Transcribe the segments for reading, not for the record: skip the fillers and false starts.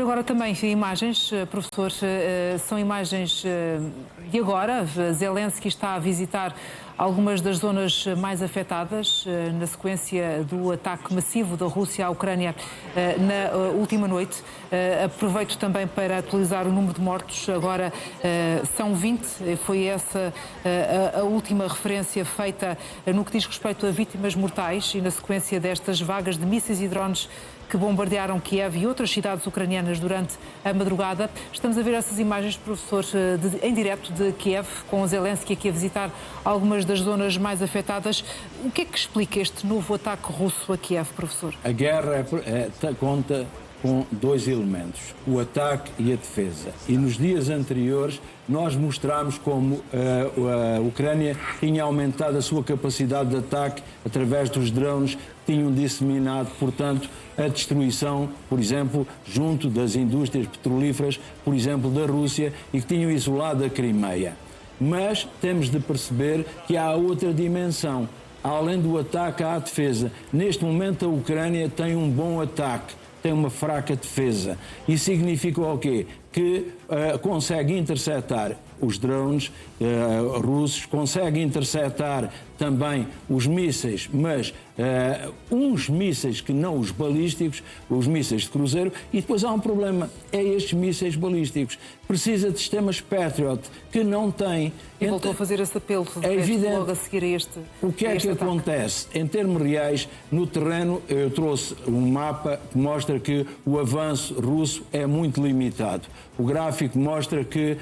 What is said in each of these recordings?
agora também imagens, professor, são imagens de agora. Zelensky está a visitar algumas das zonas mais afetadas na sequência do ataque massivo da Rússia à Ucrânia na última noite. Aproveito também para atualizar o número de mortos. Agora são 20, foi essa a última referência feita no que diz respeito a vítimas mortais e na sequência destas vagas de mísseis e drones que bombardearam Kiev e outras cidades ucranianas durante a madrugada. Estamos a ver essas imagens, professor, em direto de Kiev, com Zelensky aqui a visitar algumas das zonas mais afetadas. O que é que explica este novo ataque russo a Kiev, professor? A guerra conta com dois elementos, o ataque e a defesa. E nos dias anteriores nós mostramos como a Ucrânia tinha aumentado a sua capacidade de ataque através dos drones que tinham disseminado, portanto, a destruição, por exemplo, junto das indústrias petrolíferas, por exemplo, da Rússia, e que tinham isolado a Crimeia. Mas temos de perceber que há outra dimensão. Além do ataque à defesa, neste momento a Ucrânia tem um bom ataque, tem uma fraca defesa. Isso significa o quê? Que consegue interceptar os drones russos, consegue interceptar também os mísseis, mas uns mísseis que não os balísticos, os mísseis de cruzeiro, e depois há um problema, é estes mísseis balísticos. Precisa de sistemas Patriot, que não tem. E voltou a fazer esse apelo, é evidente. Logo a seguir a este O que é que ataque acontece? Em termos reais, no terreno, eu trouxe um mapa que mostra que o avanço russo é muito limitado. O gráfico mostra que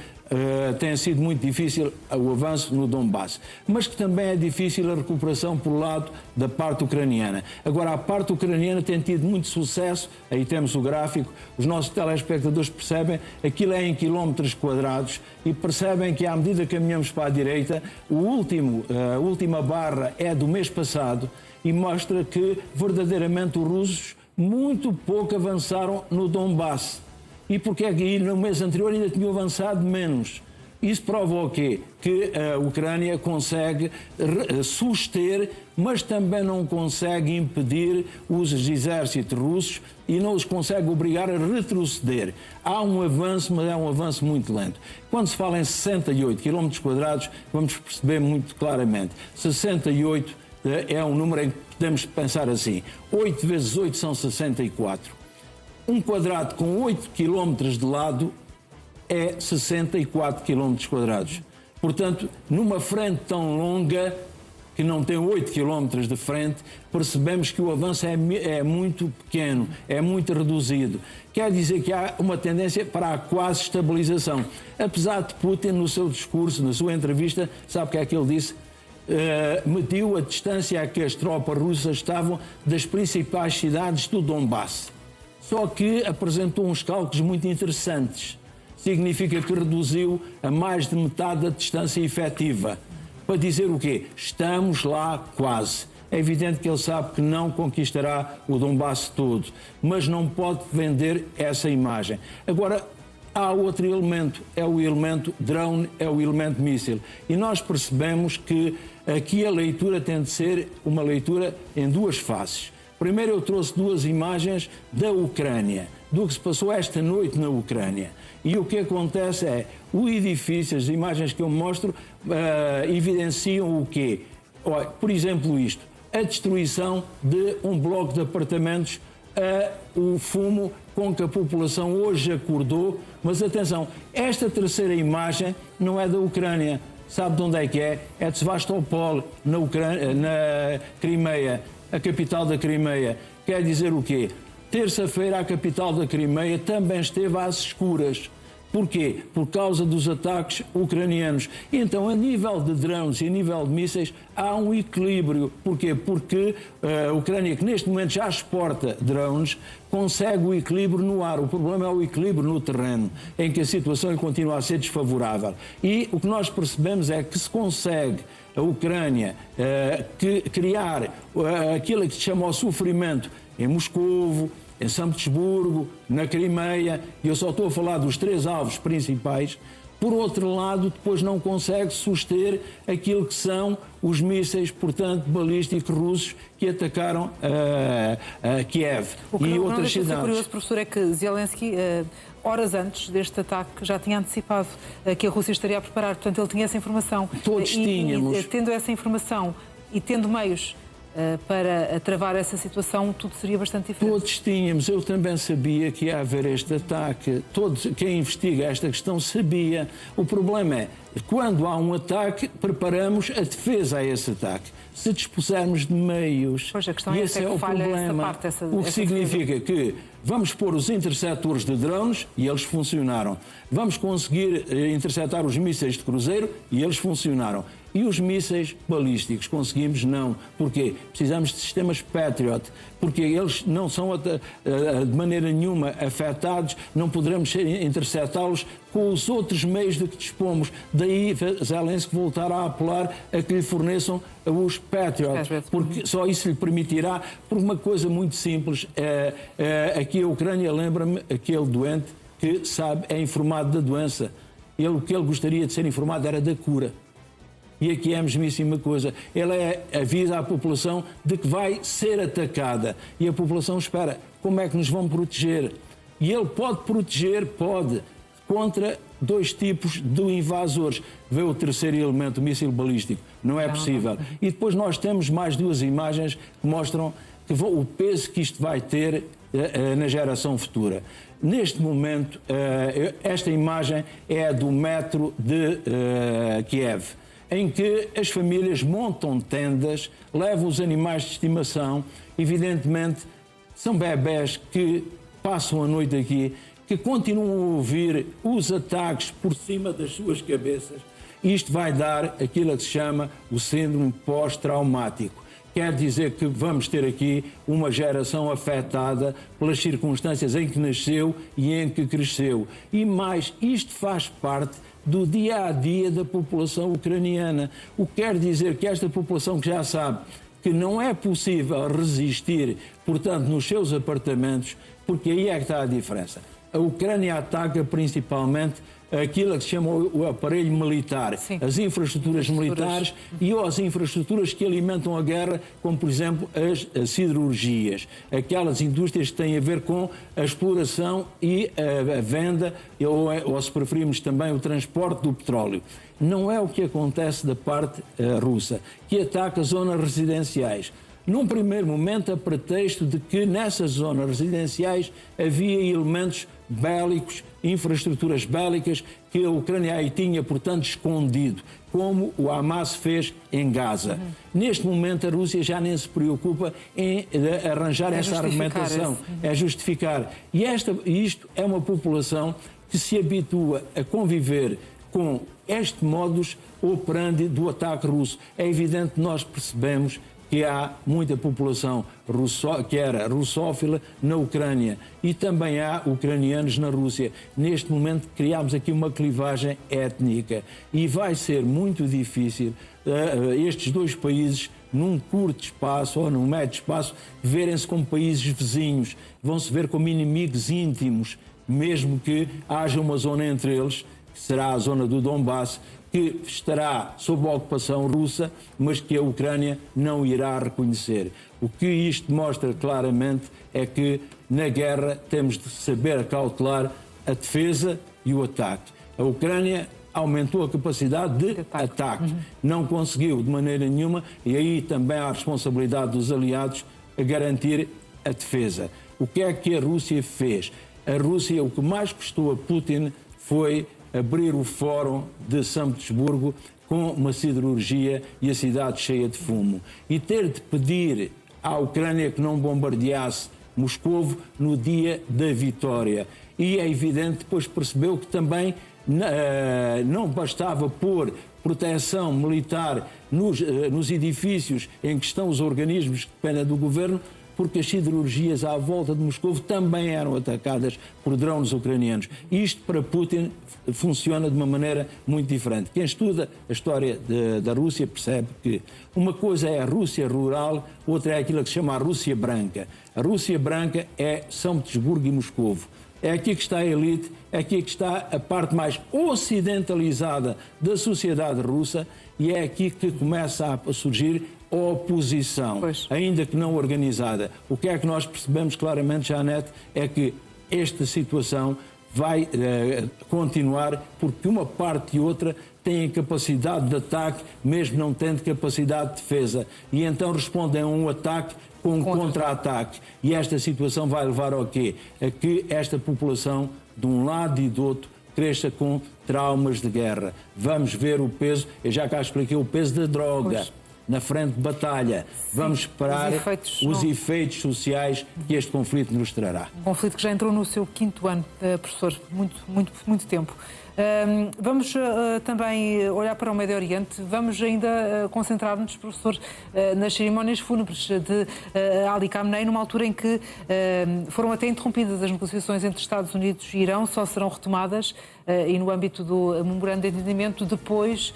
tem sido muito difícil o avanço no Donbass, mas que também é difícil a recuperação por lado da parte ucraniana. Agora, a parte ucraniana tem tido muito sucesso, aí temos o gráfico, os nossos telespectadores percebem, aquilo é em quilómetros quadrados e percebem que à medida que caminhamos para a direita, a última barra é do mês passado e mostra que verdadeiramente os russos muito pouco avançaram no Donbass. E porque é que no mês anterior ainda tinham avançado menos? Isso prova o quê? Que a Ucrânia consegue suster, mas também não consegue impedir os exércitos russos e não os consegue obrigar a retroceder. Há um avanço, mas é um avanço muito lento. Quando se fala em 68 km², vamos perceber muito claramente. 68 é um número em que podemos pensar assim. 8 vezes 8 são 64. Um quadrado com 8 km de lado é 64 km². Portanto, numa frente tão longa, que não tem 8 km de frente, percebemos que o avanço é muito pequeno, é muito reduzido. Quer dizer que há uma tendência para a quase estabilização. Apesar de Putin, no seu discurso, na sua entrevista, sabe o que é que ele disse? Mediu a distância a que as tropas russas estavam das principais cidades do Donbass. Só que apresentou uns cálculos muito interessantes. Significa que reduziu a mais de metade da distância efetiva. Para dizer o quê? Estamos lá quase. É evidente que ele sabe que não conquistará o Donbass todo, mas não pode vender essa imagem. Agora, há outro elemento, é o elemento drone, é o elemento míssil. E nós percebemos que aqui a leitura tem de ser uma leitura em duas faces. Primeiro eu trouxe duas imagens da Ucrânia, do que se passou esta noite na Ucrânia. E o que acontece é, o edifício, as imagens que eu mostro, evidenciam o quê? Por exemplo isto, a destruição de um bloco de apartamentos, o fumo com que a população hoje acordou. Mas atenção, esta terceira imagem não é da Ucrânia. Sabe de onde é que é? É de Sevastopol, na Crimeia. A capital da Crimeia. Quer dizer o quê? Terça-feira a capital da Crimeia também esteve às escuras. Porquê? Por causa dos ataques ucranianos. Então, a nível de drones e a nível de mísseis, há um equilíbrio. Porquê? Porque a Ucrânia, que neste momento já exporta drones, consegue o equilíbrio no ar. O problema é o equilíbrio no terreno, em que a situação continua a ser desfavorável. E o que nós percebemos é que se consegue a Ucrânia criar aquilo que se chama o sofrimento em Moscovo, em São Petersburgo, na Crimeia, e eu só estou a falar dos três alvos principais, por outro lado, depois não consegue suster aquilo que são os mísseis, portanto, balísticos russos que atacaram Kiev e outras cidades. O que curioso, professor, é que Zelensky, horas antes deste ataque, já tinha antecipado que a Rússia estaria a preparar. Portanto, ele tinha essa informação. Todos tínhamos. E tendo essa informação e tendo meios para travar essa situação, tudo seria bastante diferente. Todos tínhamos. Eu também sabia que ia haver este ataque. Quem investiga esta questão sabia. O problema é, quando há um ataque, preparamos a defesa a esse ataque. Se dispusermos de meios, pois a questão esse é o problema. O que significa que vamos pôr os interceptores de drones e eles funcionaram. Vamos conseguir interceptar os mísseis de cruzeiro e eles funcionaram. E os mísseis balísticos conseguimos? Não. Porquê? Precisamos de sistemas Patriot, porque eles não são de maneira nenhuma afetados, não poderemos interceptá-los com os outros meios de que dispomos. Daí Zelensky voltar a apelar a que lhe forneçam os Patriot, porque só isso lhe permitirá, por uma coisa muito simples, aqui a Ucrânia lembra-me aquele doente que sabe, é informado da doença. O que ele gostaria de ser informado era da cura. E aqui é a mesmíssima coisa. Ele avisa à população de que vai ser atacada. E a população espera. Como é que nos vão proteger? E ele pode proteger, contra dois tipos de invasores. Vê o terceiro elemento, o míssil balístico. Não é possível. E depois nós temos mais duas imagens que mostram o peso que isto vai ter na geração futura. Neste momento, esta imagem é do metro de Kiev, em que as famílias montam tendas, levam os animais de estimação, evidentemente são bebés que passam a noite aqui, que continuam a ouvir os ataques por cima das suas cabeças. Isto vai dar aquilo que se chama o síndrome pós-traumático. Quer dizer que vamos ter aqui uma geração afetada pelas circunstâncias em que nasceu e em que cresceu. E mais, isto faz parte do dia-a-dia da população ucraniana. O que quer dizer que esta população que já sabe que não é possível resistir, portanto, nos seus apartamentos, porque aí é que está a diferença. A Ucrânia ataca principalmente aquilo que se chama o aparelho militar, sim, as infraestruturas militares e as infraestruturas que alimentam a guerra, como, por exemplo, as siderurgias, aquelas indústrias que têm a ver com a exploração e a venda, ou se preferirmos também o transporte do petróleo. Não é o que acontece da parte russa, que ataca zonas residenciais. Num primeiro momento, a pretexto de que nessas zonas residenciais havia elementos bélicos, infraestruturas bélicas que a Ucrânia aí tinha, portanto, escondido, como o Hamas fez em Gaza. Neste momento, a Rússia já nem se preocupa em arranjar essa argumentação, é justificar. E isto é uma população que se habitua a conviver com este modus operandi do ataque russo. É evidente que nós percebemos que há muita população que era russófila na Ucrânia e também há ucranianos na Rússia. Neste momento criámos aqui uma clivagem étnica e vai ser muito difícil estes dois países, num curto espaço ou num médio espaço, verem-se como países vizinhos. Vão-se ver como inimigos íntimos, mesmo que haja uma zona entre eles, que será a zona do Donbass, que estará sob a ocupação russa, mas que a Ucrânia não irá reconhecer. O que isto mostra claramente é que na guerra temos de saber acautelar a defesa e o ataque. A Ucrânia aumentou a capacidade de ataque. Não conseguiu de maneira nenhuma, e aí também há a responsabilidade dos aliados a garantir a defesa. O que é que a Rússia fez? A Rússia, o que mais custou a Putin foi abrir o fórum de São Petersburgo com uma siderurgia e a cidade cheia de fumo. E ter de pedir à Ucrânia que não bombardeasse Moscovo no dia da vitória. E é evidente, depois percebeu que também não bastava pôr proteção militar nos edifícios em que estão os organismos que dependem do governo, porque as siderurgias à volta de Moscovo também eram atacadas por drones ucranianos. Isto, para Putin, funciona de uma maneira muito diferente. Quem estuda a história da Rússia percebe que uma coisa é a Rússia rural, outra é aquilo que se chama a Rússia branca. A Rússia branca é São Petersburgo e Moscovo. é aqui que está a elite, é aqui que está a parte mais ocidentalizada da sociedade russa e é aqui que começa a surgir a oposição, ainda que não organizada. O que é que nós percebemos claramente, Janete, é que esta situação vai continuar porque uma parte e outra têm capacidade de ataque, mesmo não tendo capacidade de defesa. E então respondem a um ataque com um contra-ataque. E esta situação vai levar ao quê? A que esta população, de um lado e do outro, cresça com traumas de guerra. Vamos ver o peso, eu já cá expliquei o peso da droga na frente de batalha. Vamos esperar os efeitos sociais que este conflito nos trará. Um conflito que já entrou no seu 5º ano, professor, muito tempo. Vamos também olhar para o Médio Oriente. Vamos ainda concentrar-nos, professor, nas cerimónias fúnebres de Ali Khamenei, numa altura em que foram até interrompidas as negociações entre Estados Unidos e Irão, só serão retomadas e no âmbito do memorando de entendimento depois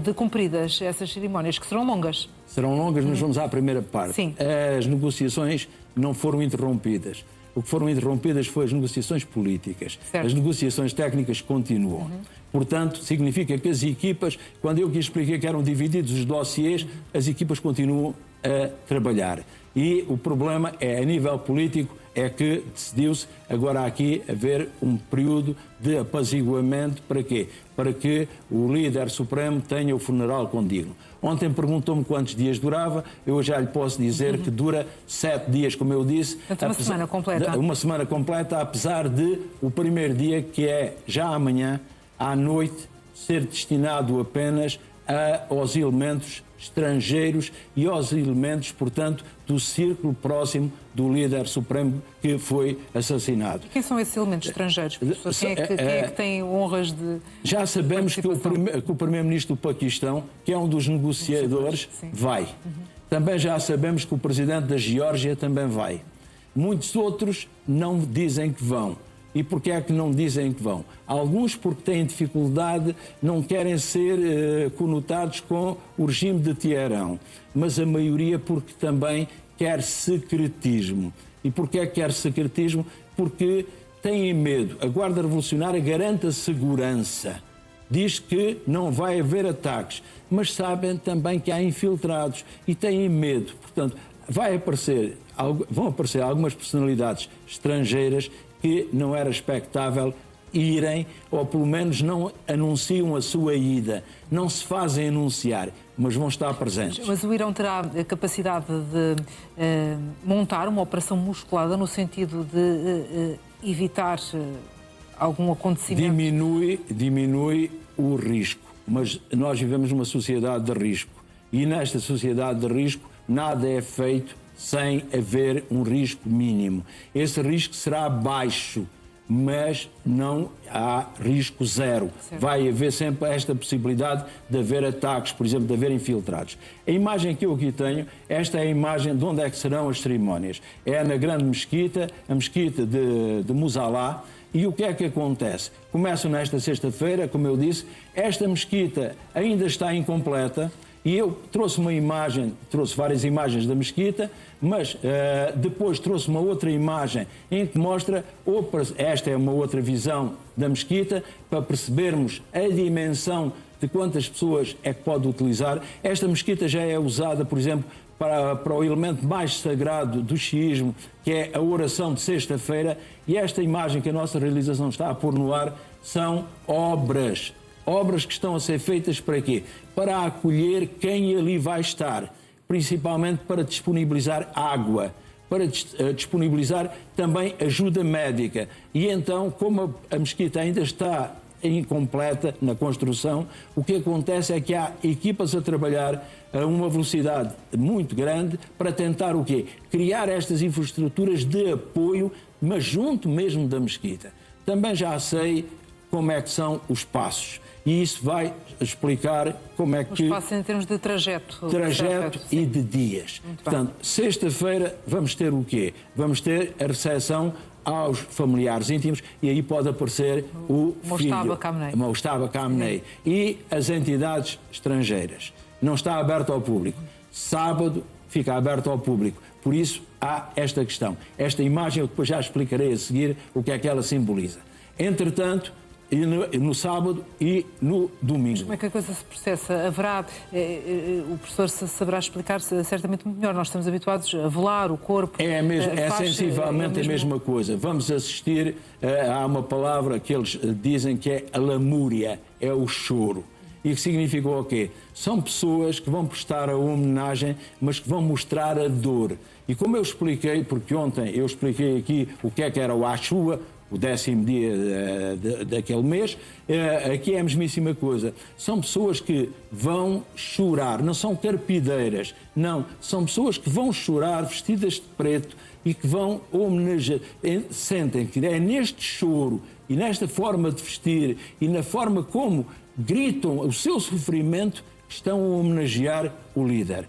de cumpridas essas cerimónias, que serão longas. Serão longas, mas vamos à primeira parte. Sim. As negociações não foram interrompidas. O que foram interrompidas foram as negociações políticas. Certo. As negociações técnicas continuam. Portanto, significa que as equipas, quando eu aqui expliquei que eram divididos os dossiês, as equipas continuam a trabalhar. E o problema é, a nível político, é que decidiu-se agora aqui haver um período de apaziguamento. Para quê? Para que o líder supremo tenha o funeral condigno. Ontem perguntou-me quantos dias durava, eu já lhe posso dizer que dura 7 dias, como eu disse. Então, uma semana completa. Uma semana completa, apesar de o primeiro dia, que é já amanhã, à noite, ser destinado apenas aos elementos estrangeiros e aos elementos, portanto, do círculo próximo do líder supremo que foi assassinado. Quem são esses elementos estrangeiros, professor? Quem é que tem honras de... Já sabemos que o primeiro-ministro do Paquistão, que é um dos negociadores, vai. Também já sabemos que o presidente da Geórgia também vai. Muitos outros não dizem que vão. E porquê é que não dizem que vão? Alguns porque têm dificuldade, não querem ser conotados com o regime de Teherão, mas a maioria porque também quer secretismo. E porquê é que quer secretismo? Porque têm medo. A Guarda Revolucionária garante a segurança. Diz que não vai haver ataques, mas sabem também que há infiltrados e têm medo. Portanto, vão aparecer algumas personalidades estrangeiras que não era expectável irem, ou pelo menos não anunciam a sua ida. Não se fazem anunciar, mas vão estar presentes. Mas o Irão terá a capacidade de montar uma operação musculada no sentido de evitar algum acontecimento? Diminui o risco, mas nós vivemos numa sociedade de risco. E nesta sociedade de risco nada é feito sem haver um risco mínimo. Esse risco será baixo, mas não há risco zero. Certo. Vai haver sempre esta possibilidade de haver ataques, por exemplo, de haver infiltrados. A imagem que eu aqui tenho, esta é a imagem de onde é que serão as cerimónias. É na grande mesquita, a mesquita de Musalá. E o que é que acontece? Começam nesta sexta-feira, como eu disse, esta mesquita ainda está incompleta. E eu trouxe várias imagens da mesquita, mas depois trouxe uma outra imagem em que mostra, esta é uma outra visão da mesquita, para percebermos a dimensão de quantas pessoas é que pode utilizar. Esta mesquita já é usada, por exemplo, para o elemento mais sagrado do xiismo, que é a oração de sexta-feira, e esta imagem que a nossa realização está a pôr no ar são obras que estão a ser feitas para quê? Para acolher quem ali vai estar, principalmente para disponibilizar água, para disponibilizar também ajuda médica. E então, como a mesquita ainda está incompleta na construção, o que acontece é que há equipas a trabalhar a uma velocidade muito grande para tentar o quê? Criar estas infraestruturas de apoio, mas junto mesmo da mesquita. Também já sei como é que são os passos. E isso vai explicar como é que... Os passos em termos de trajeto. Trajeto e de dias. Portanto, sexta-feira vamos ter o quê? Vamos ter a recepção aos familiares íntimos e aí pode aparecer o filho. Mojtaba Khamenei. E as entidades estrangeiras. Não está aberto ao público. Sábado fica aberto ao público. Por isso há esta questão. Esta imagem eu depois já explicarei a seguir o que é que ela simboliza. Entretanto, no sábado e no domingo. Como é que a coisa se processa? Haverá, o professor saberá explicar certamente muito melhor. Nós estamos habituados a velar o corpo. É sensivelmente a mesma coisa. Vamos assistir a uma palavra que eles dizem que é a lamúria, é o choro. E que significa o quê? São pessoas que vão prestar a homenagem, mas que vão mostrar a dor. E como eu expliquei, porque ontem eu expliquei aqui o que era o Ashua, o 10º dia daquele mês, aqui é a mesmíssima coisa. São pessoas que vão chorar, não são carpideiras, não, são pessoas que vão chorar vestidas de preto e que vão homenagear, sentem que é neste choro e nesta forma de vestir e na forma como gritam o seu sofrimento que estão a homenagear o líder.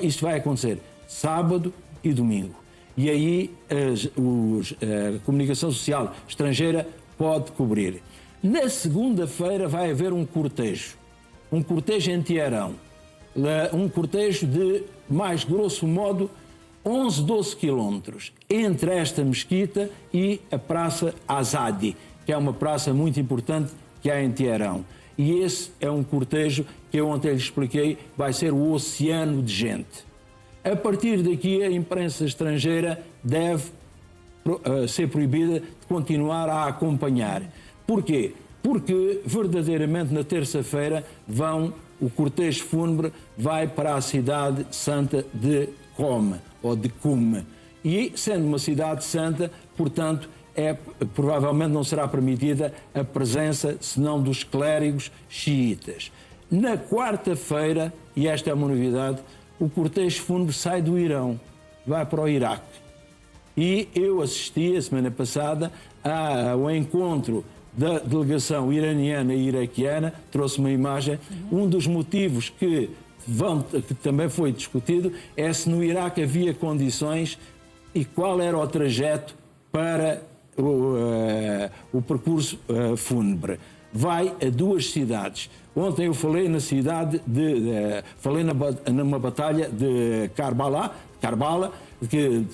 Isto vai acontecer sábado e domingo. E aí a comunicação social estrangeira pode cobrir. Na segunda-feira vai haver um cortejo em Teherão, um cortejo de, mais grosso modo, 11, 12 quilómetros, entre esta mesquita e a Praça Azadi, que é uma praça muito importante que há em Teherão. E esse é um cortejo que eu ontem lhe expliquei, vai ser o oceano de gente. A partir daqui, a imprensa estrangeira deve ser proibida de continuar a acompanhar. Porquê? Porque, verdadeiramente, na terça-feira, o cortejo fúnebre vai para a cidade santa de Qom, ou de Qum. E, sendo uma cidade santa, portanto, provavelmente não será permitida a presença, senão dos clérigos xiitas. Na quarta-feira, e esta é uma novidade, o cortejo fúnebre sai do Irão, vai para o Iraque. E eu assisti, a semana passada, ao encontro da delegação iraniana e iraquiana, trouxe uma imagem. Um dos motivos que também foi discutido é se no Iraque havia condições e qual era o trajeto para o percurso fúnebre. Vai a duas cidades. Ontem eu falei na cidade numa batalha de Karbala,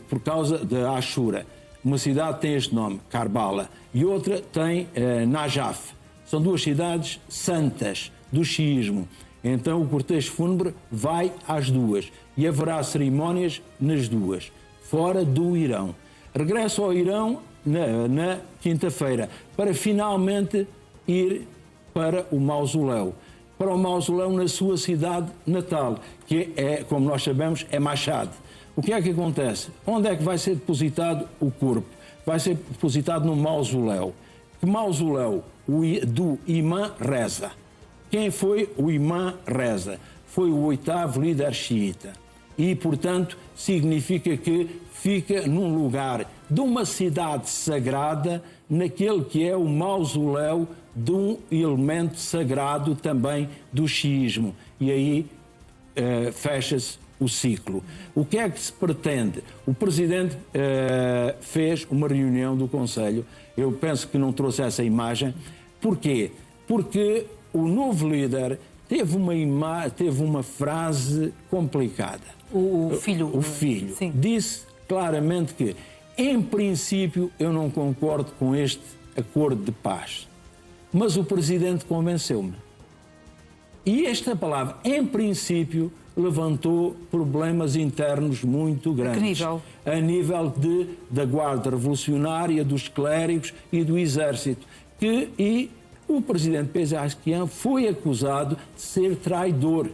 por causa de Ashura. Uma cidade tem este nome, Karbala, e outra tem Najaf. São duas cidades santas do xiismo. Então o cortejo fúnebre vai às duas e haverá cerimónias nas duas, fora do Irão. Regresso ao Irão na quinta-feira, para finalmente ir para o mausoléu na sua cidade natal, que como nós sabemos, é Mashhad. O que é que acontece? Onde é que vai ser depositado o corpo? Vai ser depositado no mausoléu. Que mausoléu? Do Imam Reza. Quem foi o Imam Reza? Foi o 8º líder xiita. E, portanto, significa que fica num lugar de uma cidade sagrada, naquele que é o mausoléu de um elemento sagrado também do xiismo. E aí fecha-se o ciclo. O que é que se pretende? O Presidente fez uma reunião do Conselho. Eu penso que não trouxe essa imagem. Porquê? Porque o novo líder teve uma frase complicada. O filho. O filho. Sim. Disse claramente que, em princípio, eu não concordo com este acordo de paz. Mas o Presidente convenceu-me. E esta palavra, em princípio, levantou problemas internos muito grandes. A que nível? A nível da Guarda Revolucionária, dos clérigos e do Exército. E o Presidente Pezeshkian foi acusado de ser traidor.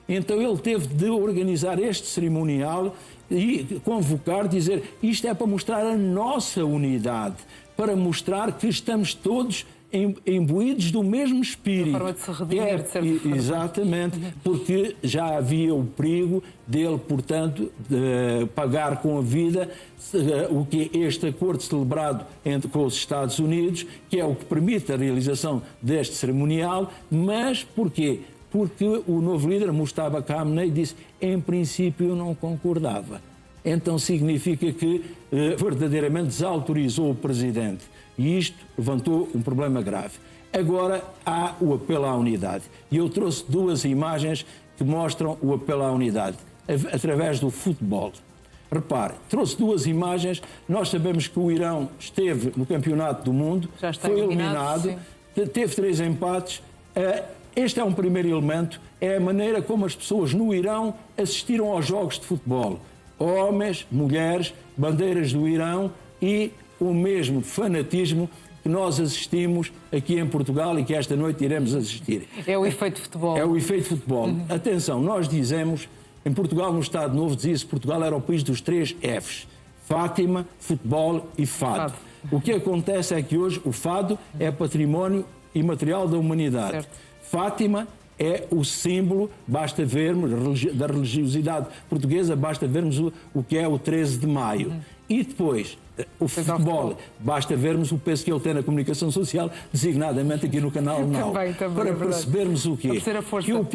Então ele teve de organizar este cerimonial e convocar, dizer, isto é para mostrar a nossa unidade, para mostrar que estamos todos imbuídos do mesmo espírito. Uma forma de se redimir, de certa forma. Exatamente, porque já havia o perigo dele, portanto, de pagar com a vida o que é este acordo celebrado com os Estados Unidos, que é o que permite a realização deste cerimonial, mas porquê? Porque o novo líder, Mustafa Khamenei, disse, em princípio eu não concordava. Então significa que verdadeiramente desautorizou o Presidente. E isto levantou um problema grave. Agora há o apelo à unidade. E eu trouxe duas imagens que mostram o apelo à unidade, através do futebol. Repare, trouxe duas imagens. Nós sabemos que o Irão esteve no Campeonato do Mundo, já está foi eliminado, teve 3 empates. Este é um primeiro elemento, é a maneira como as pessoas no Irão assistiram aos jogos de futebol. Homens, mulheres, bandeiras do Irão e o mesmo fanatismo que nós assistimos aqui em Portugal e que esta noite iremos assistir. É o efeito futebol. É o efeito futebol. Atenção, nós dizemos, em Portugal, no Estado Novo, dizia-se que Portugal era o país dos 3 Fs. Fátima, futebol e fado. O que acontece é que hoje o fado é património imaterial da humanidade. Certo. Fátima é o símbolo, basta vermos, da religiosidade portuguesa, basta vermos o que é o 13 de maio. E depois, o futebol, basta vermos o peso que ele tem na comunicação social, designadamente aqui no canal Now, para percebermos o quê? Que o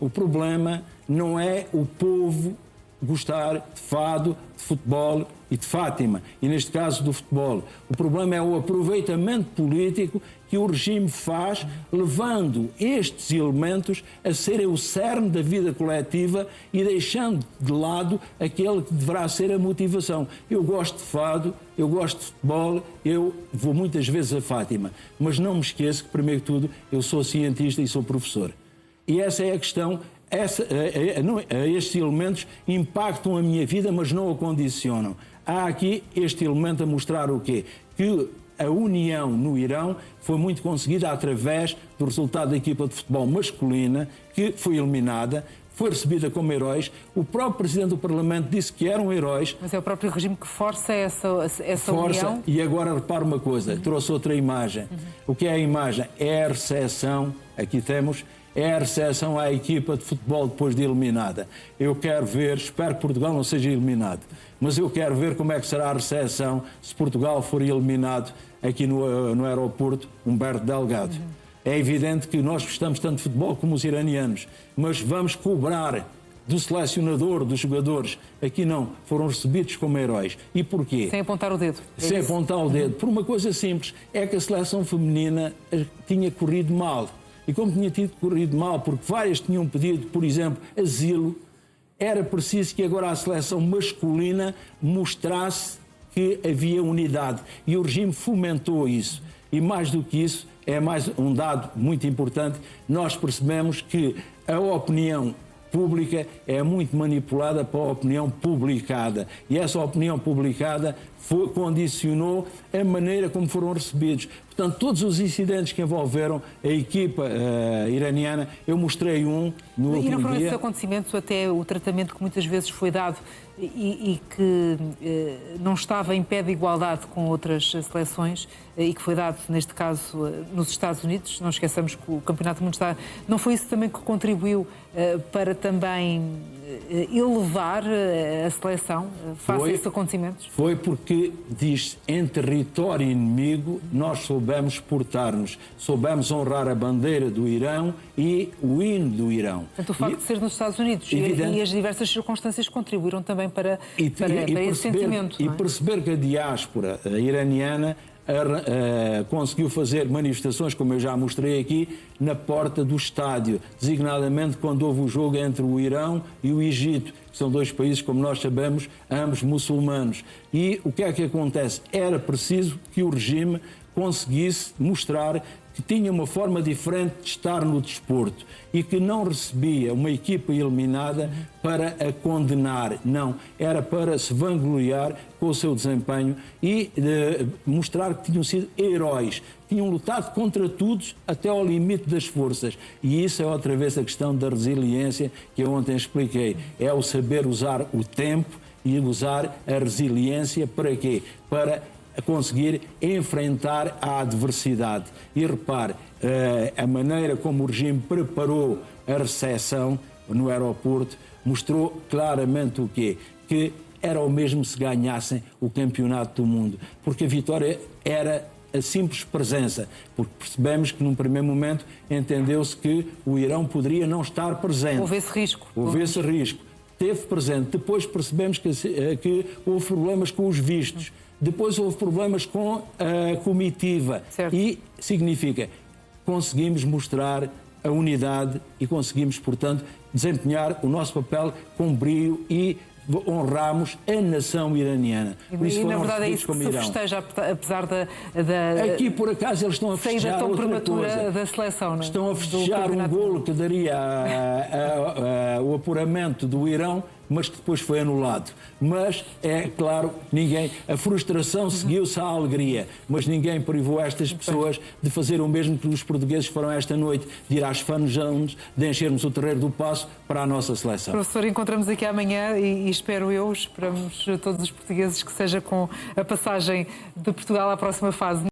problema não é o povo gostar de fado, de futebol e de Fátima, e neste caso do futebol. O problema é o aproveitamento político que o regime faz, levando estes elementos a serem o cerne da vida coletiva e deixando de lado aquele que deverá ser a motivação. Eu gosto de fado, eu gosto de futebol, eu vou muitas vezes a Fátima, mas não me esqueço que, primeiro de tudo, eu sou cientista e sou professor. E essa é a questão. Estes elementos impactam a minha vida, mas não a condicionam. Há aqui este elemento a mostrar o quê? Que a união no Irão foi muito conseguida através do resultado da equipa de futebol masculina, que foi eliminada, foi recebida como heróis. O próprio Presidente do Parlamento disse que eram heróis. Mas é o próprio regime que força essa união? E agora repare uma coisa, trouxe outra imagem. O que é a imagem? É a recepção, aqui temos, é a recepção à equipa de futebol depois de eliminada. Eu quero ver, espero que Portugal não seja eliminado, mas eu quero ver como é que será a recepção se Portugal for eliminado aqui no aeroporto Humberto Delgado. É evidente que nós gostamos tanto de futebol como os iranianos, mas vamos cobrar do selecionador, dos jogadores. Aqui não, foram recebidos como heróis. E porquê? Sem apontar o dedo. Sem apontar o dedo. Por uma coisa simples, é que a seleção feminina tinha corrido mal. E como tinha tido corrido mal, porque várias tinham pedido, por exemplo, asilo, era preciso que agora a seleção masculina mostrasse que havia unidade. E o regime fomentou isso. E mais do que isso, é mais um dado muito importante, nós percebemos que a opinião pública é muito manipulada para a opinião publicada. E essa opinião publicada condicionou a maneira como foram recebidos. Portanto, todos os incidentes que envolveram a equipa iraniana, eu mostrei um no último dia. E não foram esses acontecimentos, até o tratamento que muitas vezes foi dado e que não estava em pé de igualdade com outras seleções e que foi dado, neste caso, nos Estados Unidos. Não esqueçamos que o Campeonato do Mundo está... Não foi isso também que contribuiu para também elevar a seleção face a esses acontecimentos? Foi porque, diz, em território inimigo, nós soubemos portar-nos, soubemos honrar a bandeira do Irão e o hino do Irão. Portanto, o facto de ser nos Estados Unidos e as diversas circunstâncias contribuíram também para esse sentimento. E perceber que a diáspora iraniana conseguiu fazer manifestações, como eu já mostrei aqui, na porta do estádio, designadamente quando houve o jogo entre o Irão e o Egito, que são 2 países, como nós sabemos, ambos muçulmanos. E o que é que acontece? Era preciso que o regime conseguisse mostrar que tinha uma forma diferente de estar no desporto e que não recebia uma equipa eliminada para a condenar. Não, era para se vangloriar com o seu desempenho e mostrar que tinham sido heróis. Tinham lutado contra tudo até ao limite das forças. E isso é outra vez a questão da resiliência que eu ontem expliquei. É o saber usar o tempo e usar a resiliência para quê? Para conseguir enfrentar a adversidade. E repare, a maneira como o regime preparou a recepção no aeroporto mostrou claramente o quê? Que era o mesmo se ganhassem o campeonato do mundo, porque a vitória era a simples presença, porque percebemos que num primeiro momento entendeu-se que o Irão poderia não estar presente. Houve esse risco. Houve esse risco. Teve presente. Depois percebemos que houve problemas com os vistos. Depois houve problemas com a comitiva. Certo. E significa, conseguimos mostrar a unidade e conseguimos, portanto, desempenhar o nosso papel com brio e honramos a nação iraniana. E na verdade é isso que se festeja, apesar da aqui, por acaso, eles estão a festejar tão outra prematura coisa. da seleção, não é? Estão a festejar um golo que daria o apuramento do Irão, mas que depois foi anulado. Mas, é claro, a frustração seguiu-se à alegria, mas ninguém privou estas pessoas de fazer o mesmo que os portugueses foram esta noite, de ir às fan zones, de enchermos o terreiro do Paço para a nossa seleção. Professor, encontramos aqui amanhã e esperamos todos os portugueses que seja com a passagem de Portugal à próxima fase.